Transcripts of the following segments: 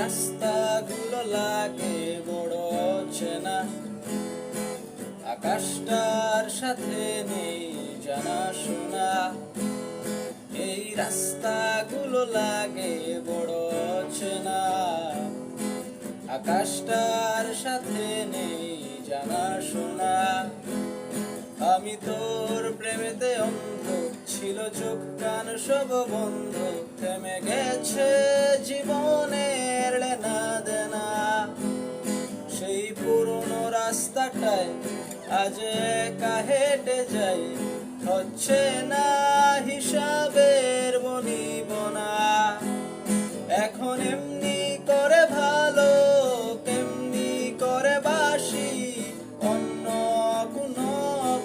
রাস্তাগুলো লাগে বড় চেনা, আকাশটার সাথে নেই জানাশোনা। এই রাস্তাগুলো লাগে বড় চেনা, আকাশটার সাথে নেই জানাশোনা। আমি তোর প্রেমেতে অন্ধ, ছিল চোখ কান সব বন্ধ, থেমে গেছে জীবনের লেনা দেনা। সেই পুরনো রাস্তাটায় আজ একা হেঁটে যাই, হচ্ছে না হিসাবের বনিবনা। এখন এমনি করে ভালো, কেমনি করে বাসি অন্য কোনো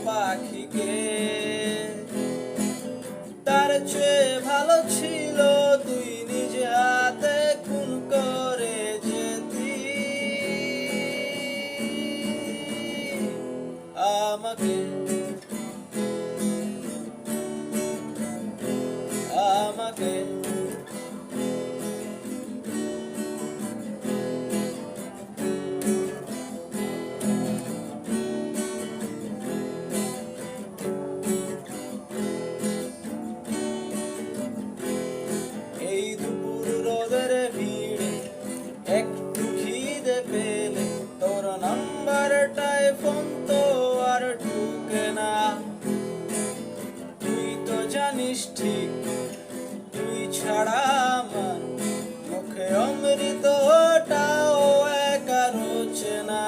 পাখিকে। তার চেয়ে ভালো ছিল তুই নিজে হাতে খুন করে যেতি আমাকে, আমাকে। এই দুপুর রোদের ভিড়ে একটু খিদে পেলে তোর নাম্বারটায় ফোন তো আর ঢুকে না। তুই তো জানিস ঠিক, তুই ছাড়া আমার মুখে অমৃতটাও একা রোচে না।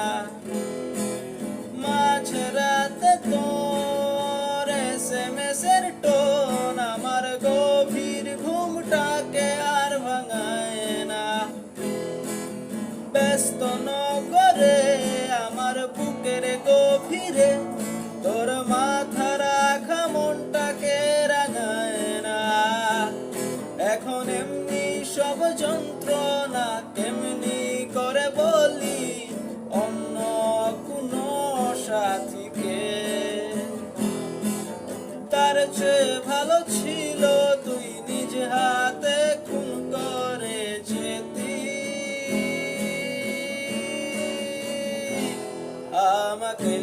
মাঝ রাতে তোর SMS এর টোন আমার গভীর ঘুমটাকে আর ভাঙায় না। ব্যস্ত নগরে আমার বুকের গভীরে তোর মাথা রাখা মনটাকে রাঙায় না। এখন এমনি সব যন্ত্রণা কেমনি করে বলি অন্য কোনো সাথীকে। তার চেয়ে ভালো ছিল তুই নিজ হাতে খুন করে যেতি আমাকে।